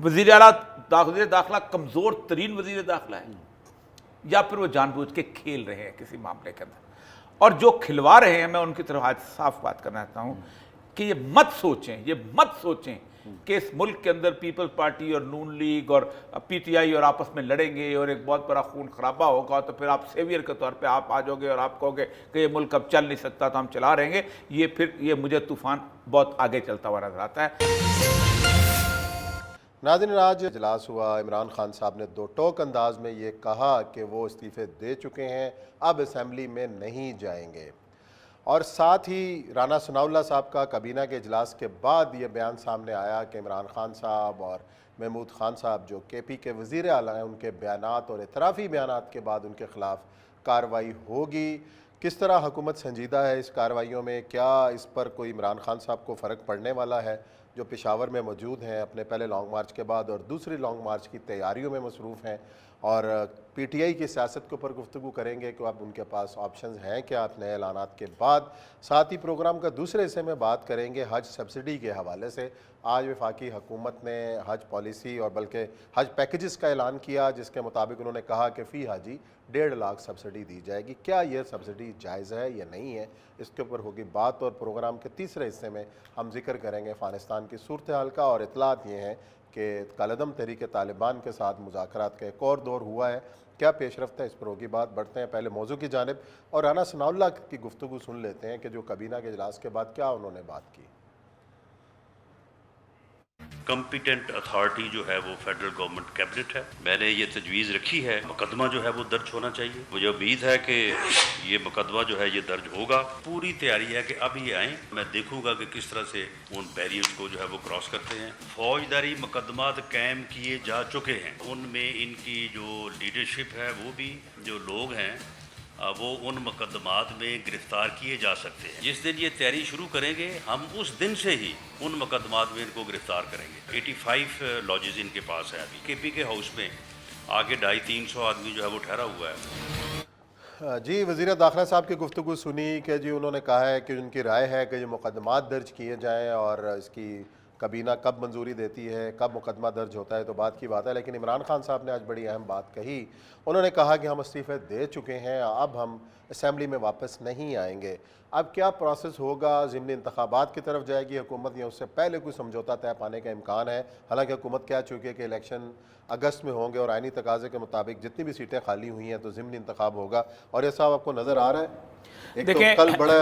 وزیر داخلہ کمزور ترین وزیر داخلہ ہے، یا پھر وہ جان بوجھ کے کھیل رہے ہیں کسی معاملے کے اندر؟ اور جو کھلوا رہے ہیں، میں ان کی طرف آج صاف بات کرنا چاہتا ہوں کہ یہ مت سوچیں کہ اس ملک کے اندر پیپلز پارٹی اور نون لیگ اور پی ٹی آئی اور آپس میں لڑیں گے اور ایک بہت بڑا خون خرابہ ہوگا، تو پھر آپ سیویئر کے طور پہ آپ آ جاؤ گے اور آپ کہو گے کہ یہ ملک اب چل نہیں سکتا تو ہم چلا رہیں گے۔ یہ مجھے طوفان بہت آگے چلتا ہوا نظر آتا ہے۔ ناظرین، آج اجلاس ہوا، عمران خان صاحب نے دو ٹوک انداز میں یہ کہا کہ وہ استعفے دے چکے ہیں، اب اسمبلی میں نہیں جائیں گے، اور ساتھ ہی رانا ثناء اللہ صاحب کا کابینہ کے اجلاس کے بعد یہ بیان سامنے آیا کہ عمران خان صاحب اور محمود خان صاحب جو کے پی کے وزیر اعلیٰ ہیں، ان کے بیانات اور اعترافی بیانات کے بعد ان کے خلاف کارروائی ہوگی۔ کس طرح حکومت سنجیدہ ہے اس کارروائیوں میں؟ کیا اس پر کوئی عمران خان صاحب کو فرق پڑنے والا ہے جو پشاور میں موجود ہیں اپنے پہلے لانگ مارچ کے بعد اور دوسری لانگ مارچ کی تیاریوں میں مصروف ہیں، اور پی ٹی آئی کی سیاست کے اوپر گفتگو کریں گے کہ اب ان کے پاس آپشنز ہیں کیا نئے اعلانات کے بعد۔ ساتھ ہی پروگرام کا دوسرے حصے میں بات کریں گے حج سبسڈی کے حوالے سے۔ آج وفاقی حکومت نے حج پالیسی اور بلکہ حج پیکیجز کا اعلان کیا، جس کے مطابق انہوں نے کہا کہ فی حاجی 1.5 لاکھ سبسڈی دی جائے گی۔ کیا یہ سبسڈی جائز ہے یا نہیں ہے، اس کے اوپر ہوگی بات، اور پروگرام کے تیسرے حصے میں ہم ذکر کریں گے افغانستان کی صورتحال کا، اور اطلاعات یہ ہیں کہ کالعدم تحریک طالبان کے ساتھ مذاکرات کا ایک اور دور ہوا ہے، کیا پیش رفت ہے، اس پر ہوگی بات۔ بڑھتے ہیں پہلے موضوع کی جانب اور رانا ثناء اللہ کی گفتگو سن لیتے ہیں کہ جو کابینہ کے اجلاس کے بعد کیا انہوں نے بات کی۔ کمپیٹنٹ اتھارٹی جو ہے وہ فیڈرل گورنمنٹ کیبنٹ ہے۔ میں نے یہ تجویز رکھی ہے، مقدمہ جو ہے وہ درج ہونا چاہیے۔ مجھے امید ہے کہ یہ مقدمہ جو ہے یہ درج ہوگا۔ پوری تیاری ہے کہ اب یہ آئیں، میں دیکھوں گا کہ کس طرح سے ان بیریئرز کو جو ہے وہ کراس کرتے ہیں۔ فوجداری مقدمات قائم کیے جا چکے ہیں، ان میں ان کی جو لیڈرشپ ہے، وہ بھی جو لوگ ہیں وہ ان مقدمات میں گرفتار کیے جا سکتے ہیں۔ جس دن یہ تیاری شروع کریں گے، ہم اس دن سے ہی ان مقدمات میں ان کو گرفتار کریں گے۔ 85 لاجز ان کے پاس ہے ابھی۔ کے پی کے ہاؤس میں آگے 250-300 آدمی جو ہے وہ ٹھہرا ہوا ہے۔ جی، وزیر داخلہ صاحب کی گفتگو سنی کہ جی انہوں نے کہا ہے کہ ان کی رائے ہے کہ یہ مقدمات درج کیے جائیں، اور اس کی کابینہ کب منظوری دیتی ہے، کب مقدمہ درج ہوتا ہے تو بات کی بات ہے۔ لیکن عمران خان صاحب نے آج بڑی اہم بات کہی، انہوں نے کہا کہ ہم استعفے دے چکے ہیں، اب ہم اسمبلی میں واپس نہیں آئیں گے۔ اب کیا پروسیس ہوگا؟ ضمنی انتخابات کی طرف جائے گی حکومت یا اس سے پہلے کوئی سمجھوتا طے پانے کا امکان ہے؟ حالانکہ حکومت کہہ چکی ہے کہ الیکشن اگست میں ہوں گے، اور آئینی تقاضے کے مطابق جتنی بھی سیٹیں خالی ہوئی ہیں تو ضمنی انتخاب ہوگا۔ اور یہ صاحب آپ کو نظر آ رہا ہے ایک تو کل بڑا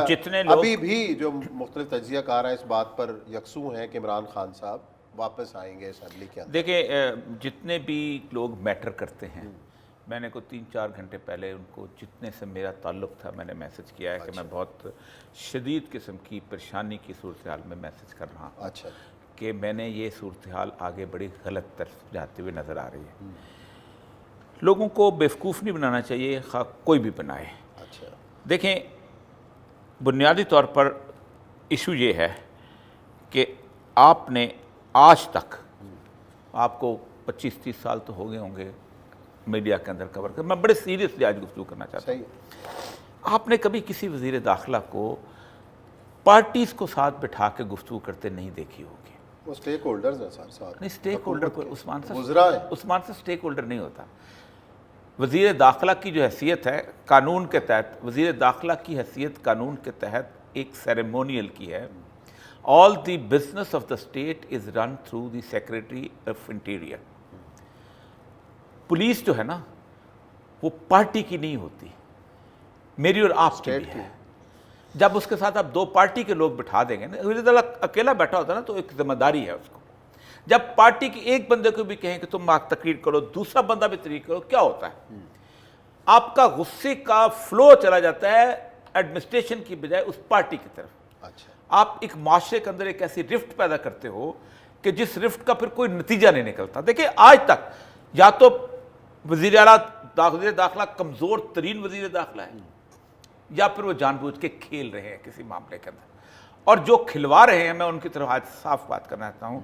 ابھی بھی جو مختلف تجزیہ کار ہیں اس بات پر یکسو ہیں کہ عمران خان صاحب واپس آئیں گے اسمبلی کے اندر۔ دیکھیں، جتنے بھی لوگ میٹر کرتے ہیں، میں نے 3-4 گھنٹے پہلے ان کو جتنے سے میرا تعلق تھا میں نے میسج کیا ہے کہ میں بہت شدید قسم کی پریشانی کی صورتحال میں میسج کر رہا ہوں کہ میں نے یہ صورتحال آگے بڑی غلط طرف جاتے ہوئے نظر آ رہی ہے۔ لوگوں کو بیوقوف نہیں بنانا چاہیے، خواہ کوئی بھی بنائے۔ دیکھیں، بنیادی طور پر ایشو یہ ہے کہ آپ نے آج تک، آپ کو 25-30 سال تو ہو گئے ہوں گے میڈیا کے اندر کور کر، میں بڑے سیریسلی آج گفتگو کرنا چاہتا ہوں، آپ نے کبھی کسی وزیر داخلہ کو پارٹیز کو ساتھ بٹھا کے گفتگو کرتے نہیں دیکھی ہوگی۔ وہ سٹیک ہولڈرز ہیں سر، ساتھ نہیں، سٹیک ہولڈر کو عثمان سے سٹیک ہولڈر نہیں ہوتا۔ وزیر داخلہ کی جو حیثیت ہے قانون کے تحت، وزیر داخلہ کی حیثیت قانون کے تحت ایک سیریمونیل کی ہے۔ All the business of the state is run through the Secretary of Interior۔ Police جو ہے نا وہ پارٹی کی نہیں ہوتی، میری اور آپ کی بھی ہے۔ جب اس کے ساتھ آپ 2 پارٹی کے لوگ بٹھا دیں گے نا، وزیر داخلہ اکیلا بیٹھا ہوتا ہے نا تو ایک ذمہ داری ہے اس کو۔ جب پارٹی کی ایک بندے کو بھی کہیں کہ تم تقریر کرو، دوسرا بندہ بھی تقریر کرو، کیا ہوتا ہے؟ آپ کا غصے کا فلو چلا جاتا ہے ایڈمنسٹریشن کی بجائے اس پارٹی کی طرف۔ آپ ایک معاشرے کے اندر ایک ایسی رفٹ پیدا کرتے ہو کہ جس رفٹ کا پھر کوئی نتیجہ نہیں نکلتا۔ دیکھیں، آج تک یا تو وزیر داخلہ کمزور ترین وزیر داخلہ ہے، یا پھر وہ جان بوجھ کے کھیل رہے ہیں کسی معاملے کے اندر، اور جو کھلوا رہے ہیں، میں ان کی طرف آج صاف بات کرنا چاہتا ہوں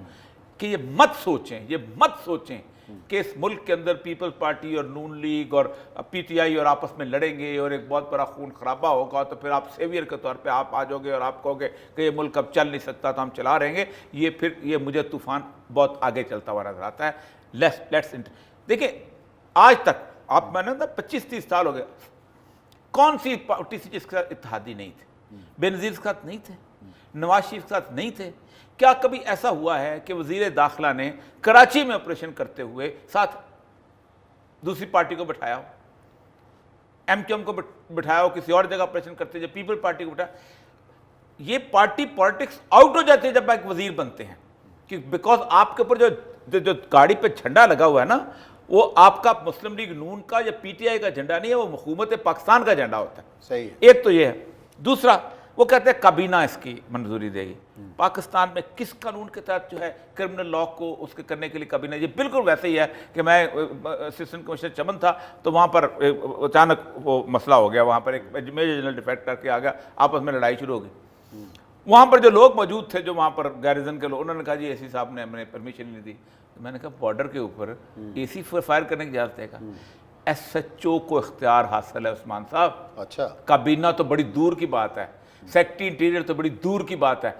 کہ یہ مت سوچیں کہ اس ملک کے اندر پیپلز پارٹی اور نون لیگ اور پی ٹی آئی اور آپس میں لڑیں گے اور ایک بہت بڑا خون خرابہ ہوگا تو پھر آپ سیویئر کے طور پہ آپ آ جاؤ گے اور آپ کہو گے کہ یہ ملک اب چل نہیں سکتا تو ہم چلا رہیں گے، یہ مجھے طوفان بہت آگے چلتا ہوا نظر آتا ہے۔ دیکھیں آج تک آپ میں نے 25-30 سال ہو گئے، کون سی پارٹی تھی جس کے ساتھ اتحادی نہیں تھے؟ بے نظیر کے ساتھ نہیں تھے، نواز شریف کے ساتھ نہیں تھے۔ کیا کبھی ایسا ہوا ہے کہ وزیر داخلہ نے کراچی میں آپریشن کرتے ہوئے ساتھ دوسری پارٹی کو بٹھایا ہو، ایم کیو ایم کو بٹھایا ہو، کسی اور جگہ آپریشن کرتے جب پیپل پارٹی کو بٹھایا؟ یہ پارٹی پالیٹکس آؤٹ ہو جاتی ہے جب ایک وزیر بنتے ہیں، کہ بیکاز آپ کے اوپر جو گاڑی پہ جھنڈا لگا ہوا ہے نا، وہ آپ کا مسلم لیگ نون کا یا پی ٹی آئی کا جھنڈا نہیں ہے، وہ حکومت پاکستان کا جھنڈا ہوتا ہے۔ صحیح ہے۔ ایک تو یہ ہے۔ دوسرا وہ کہتے ہیں کابینہ اس کی منظوری دے گی۔ پاکستان میں کس قانون کے تحت جو ہے کرمنل لا کو اس کے کرنے کے لیے کابینہ؟ یہ بالکل ویسے ہی ہے کہ میں اسسٹنٹ کمشنر چمن تھا تو وہاں پر اچانک وہ مسئلہ ہو گیا، وہاں پر ایک میجر جنرل ڈیفیکٹ کر کے آ گیا، آپس میں لڑائی شروع ہو گئی۔ وہاں پر جو لوگ موجود تھے جو وہاں پر گیریزن کے لوگ، انہوں نے کہا جی اے سی صاحب نے ہمیں پرمیشن نہیں دی۔ میں نے کہا بارڈر کے اوپر اے سی فائر کرنے کی اجازت دے گا؟ ایس ایچ او کو اختیار حاصل ہے عثمان صاحب، اچھا، کابینہ تو بڑی دور کی بات ہے، سیکٹری انٹیریئر تو بڑی دور کی بات ہے،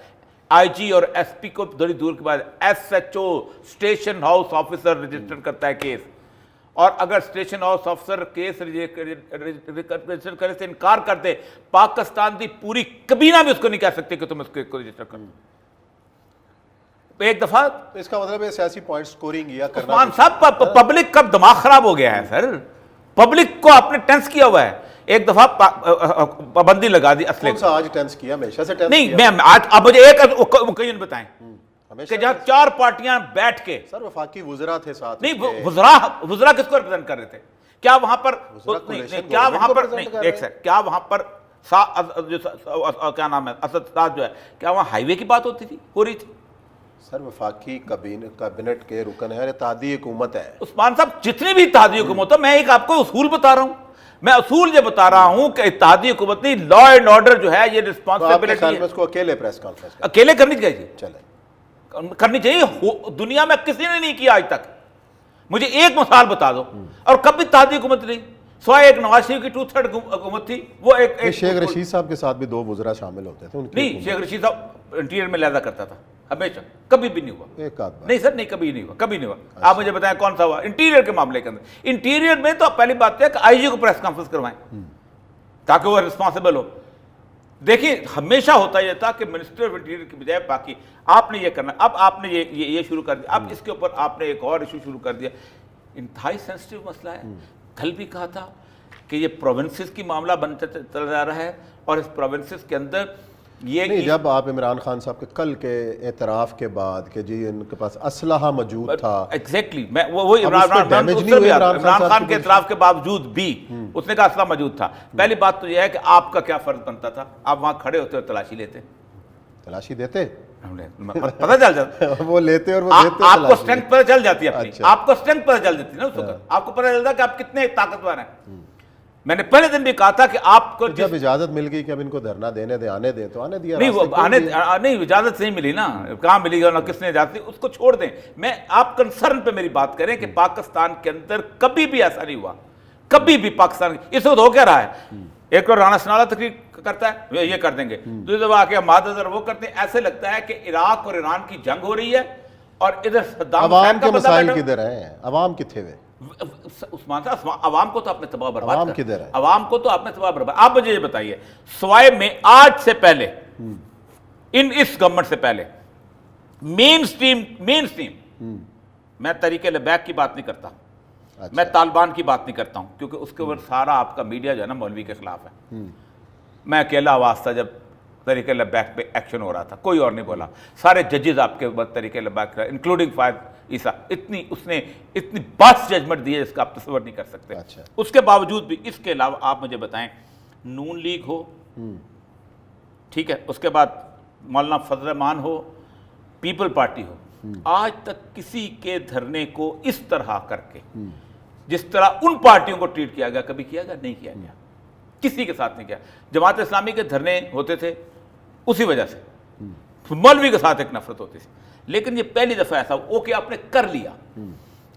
آئی جی اور ایس پی کو بڑی دور کی بات ہے۔ S H O station house officer register کرتا ہے کیس، اور اگر station house officer case register کرنے سے انکار کر دے، پاکستان کی پوری کابینہ بھی اس کو نہیں کہہ سکتے کہ تم اس کو رجسٹر کرو۔ ایک دفعہ اس کا مطلب ہے سیاسی پوائنٹ سکورنگ یا کرنا۔ عثمان صاحب پبلک کا دماغ خراب ہو گیا ہے سر، پبلک کو آپ نے ٹینس کیا ہوا ہے۔ ایک دفعہ پابندی لگا دی اسلحے کون سا آج ٹینس کیا؟ ہمیشہ سے ٹینس نہیں، کیا؟ میں آج اب مجھے ایک اوکیزن بتائیں کہ جہاں 4 پارٹیاں بیٹھ کے، سر وفاقی وزراء تھے ساتھ، نہیں وزراء کس کو ریپرزینٹ کر رہے تھے؟ کیا وہاں پر کیا وہاں پر نہیں ایک سیکنڈ، کیا وہاں پر کیا نام ہے اسد صاد جو ہے، کیا وہاں ہائی وے کی بات ہوتی تھی، ہو رہی تھی؟ سر وفاقی کابینٹ کے رکن ہے، اتحادی حکومت ہے۔ عثمان صاحب جتنی بھی اتحادی حکومت ہے، میں ایک آپ کو اصول بتا رہا ہوں، میں اصول یہ بتا رہا ہوں کہ اتحادی حکومت نہیں، لا اینڈ آرڈر جو ہے یہ رسپانسبلٹی ہے۔ اس کو اکیلے پریس کانفرنس اکیلے کرنی چاہیے، چلیں کرنی چاہیے، دنیا میں کسی نے نہیں کیا آج تک۔ مجھے ایک مثال بتا دو، اور کبھی اتحادی حکومت نہیں، سوائے ایک نواز شریف کی 2/3 حکومت تھی، وہ ایک شیخ رشید صاحب کے ساتھ بھی 2 وزراء شامل ہوتے تھے، نہیں، شیخ رشید صاحب انٹیریئر میں لہذا کرتا تھا ہمیشہ، کبھی بھی نہیں ہوا۔ ایک آدھ بار نہیں سر، نہیں کبھی نہیں ہوا، کبھی نہیں ہوا۔ آپ مجھے بتائیں کون سا ہوا انٹیریئر کے معاملے کے اندر؟ انٹیریئر میں تو پہلی بات ہے کہ آئی جی کو پریس کانفرنس کروائیں تاکہ وہ رسپانسبل ہو۔ دیکھیں ہمیشہ ہوتا یہ تھا کہ منسٹر آف انٹیریئر کی بجائے باقی آپ نے یہ کرنا، اب آپ نے یہ شروع کر دیا، اب اس کے اوپر آپ نے ایک اور ایشو شروع کر دیا۔ انتہائی سینسٹیو مسئلہ ہے، کل بھی کہا تھا کہ یہ پروونسز کی معاملہ بنتا چلا جا رہا ہے، اور اس پروونسز کے اندر یہ نہیں، جب آپ عمران خان صاحب کے کل کے اعتراف کے بعد کہ جی ان کے پاس اسلحہ موجود تھا، ایگزیکٹلی میں وہی عمران خان کے اعتراف کے باوجود بھی اس نے کہا اسلحہ موجود تھا۔ پہلی بات تو یہ ہے کہ آپ کا کیا فرض بنتا تھا؟ آپ وہاں کھڑے ہوتے اور تلاشی لیتے، تلاشی دیتے، پتہ چل جاتا وہ لیتے اور وہ دیتے، آپ کو اسٹرینتھ پتہ چل جاتی ہے اپنی، آپ کو اسٹرینتھ پتہ چل جاتی ہے نا اس وقت، آپ کو پتہ چلتا کہ آپ کتنے طاقتور ہیں۔ میں نے پہلے دن بھی کہا تھا کہ آپ کو جب اجازت مل گئی کہ اب ان کو دھرنا دینے دیں، آنے دیں، تو آنے دیا۔ نہیں اجازت نہیں ملی نا، کہاں ملی گا، کس نے اجازت دی، اس کو چھوڑ دیں۔ میں آپ کنسرن پہ میری بات کریں کہ پاکستان کے اندر کبھی بھی ایسا نہیں ہوا، کبھی بھی پاکستان اس وقت ہو کیا رہا ہے؟ ایک اور رانا ثناء اللہ تقریر کرتا ہے یہ کر دیں گے، دوسری دفعہ آ کے حماد اظہر وہ کرتے ہیں۔ ایسے لگتا ہے کہ عراق اور ایران کی جنگ ہو رہی ہے اور ادھر صدام عوام کے مسائل کدھر ہیں؟ عوام کتنے ہوئے؟ عثمان صاحب عوام کو تو آپ نے تباہ برباد عوام کدھر ہے؟ عوام کو تو آپ نے تباہ برباد۔ آپ مجھے یہ بتائیے، سوائے میں آج سے پہلے اس گورنمنٹ سے پہلے مین اسٹریم میں طریقے لبیک کی بات نہیں کرتا، میں طالبان کی بات نہیں کرتا ہوں، کیونکہ اس کے اوپر سارا آپ کا میڈیا جو ہے نا مولوی کے خلاف ہے۔ میں اکیلا آواز تھا جب طریقے لبیک پہ ایکشن ہو رہا تھا، کوئی اور نہیں بولا، سارے ججز آپ کے اوپر طریقے لبیک انکلوڈنگ فائد عیسیٰ، اس نے اتنی باس ججمنٹ دی ہے جس کا آپ تصور نہیں کر سکتے۔ اس کے باوجود بھی، اس کے علاوہ آپ مجھے بتائیں، نون لیگ ہو، ٹھیک ہے، اس کے بعد مولانا فضل الرحمان ہو، پیپل پارٹی ہو، آج تک کسی کے دھرنے کو اس طرح کر کے جس طرح ان پارٹیوں کو ٹریٹ کیا گیا کبھی کیا گیا؟ نہیں کیا گیا، کسی کے ساتھ نہیں کیا۔ جماعت اسلامی کے دھرنے ہوتے تھے اسی وجہ سے، مولوی کے ساتھ ایک نفرت ہوتی تھی، لیکن یہ پہلی دفعہ ایسا وہ کہ آپ نے کر لیا۔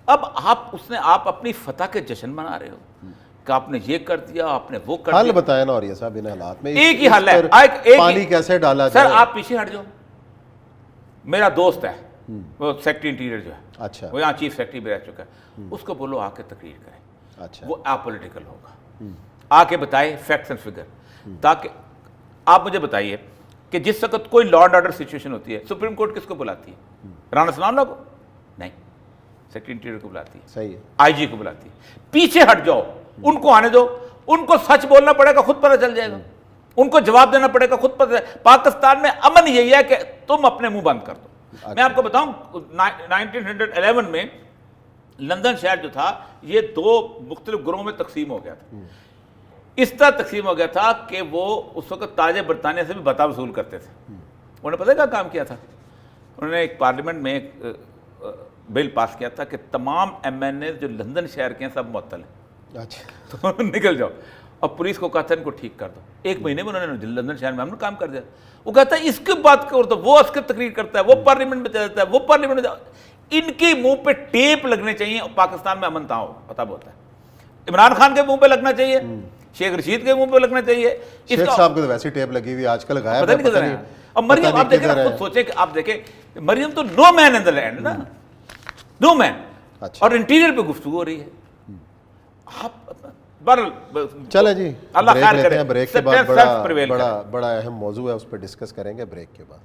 اب آپ اپنی فتح کے جشن منا رہے ہو کہ آپ نے یہ کر دیا، آپ نے وہ کر حل دیا. بتائیں نا اوریہ صاحب ان حالات میں ایک ہی حل ہے، پانی کیسے ڈالا سر جائے؟ آپ پیچھے ہٹ جاؤ. میرا دوست ہے وہ سیکٹری انٹیریئر جو ہے، اچھا وہ یہاں چیف سیکٹری بھی رہ چکا ہے، اس کو بولو آ کے تقریر کرے، اچھا وہ اپولیٹیکل ہوگا، آ کے بتائے فیکٹس اینڈ فگر. تاکہ آپ مجھے بتائیے کہ جس وقت کوئی لا اینڈ آرڈر سچویشن ہوتی ہے سپریم کورٹ کس کو بلاتی ہے؟ رانا ثناء اللہ کو نہیں، سیکرٹری انٹیریئر کو بلاتی ہے، صحیح ہے. آئی جی کو بلاتی ہے. پیچھے ہٹ جاؤ، ان کو آنے دو، ان کو سچ بولنا پڑے گا، خود پتہ چل جائے گا، ان کو جواب دینا پڑے گا، خود پتہ. پاکستان میں امن یہی ہے کہ تم اپنے منہ بند کر دو. میں آپ کو بتاؤں 1911 میں لندن شہر جو تھا یہ 2 مختلف گروہوں میں تقسیم ہو گیا تھا. اس طرح تقسیم ہو گیا تھا کہ وہ اس وقت تاج برطانیہ سے بھی بتا وصول کرتے تھے. انہوں نے پتہ کیا کام کیا تھا؟ انہوں نے ایک پارلیمنٹ میں ایک بل پاس کیا تھا کہ تمام ایم این اے جو لندن شہر کے ہیں سب معطل ہیں، اچھا تو نکل جاؤ. اور پولیس کو کہا تھا ان کو ٹھیک کر دو. 1 مہینے میں انہوں نے لندن شہر میں ہم نے کام کر دیا. وہ کہتا ہے اس کی بات کر دو، وہ اس کی تقریر کرتا ہے، وہ پارلیمنٹ میں چلا جاتا ہے، وہ پارلیمنٹ میں. ان کے منہ پہ ٹیپ لگنے چاہیے. پاکستان میں امن تھا پتہ ہوتا ہے. عمران خان کے منہ پہ لگنا چاہیے، شیخ رشید کے منہ پہ لگنا چاہیے. شیخ صاحب کو تو ویسی ٹیپ لگی ہوئی آج کل غائب پتہ نہیں کدھر ہے. اور مریم آپ دیکھیں خود سوچیں کہ آپ دیکھیں مریم تو نو مین ان دا لینڈ نا، نو مین. اور انٹیریئر پہ گفتگو ہو رہی ہے. آپ چلیں جی اللہ بریک خیر لیتے کرے. ہیں. بریک کے بعد بڑا اہم موضوع ہے، اس پہ ڈسکس کریں گے بریک کے بعد.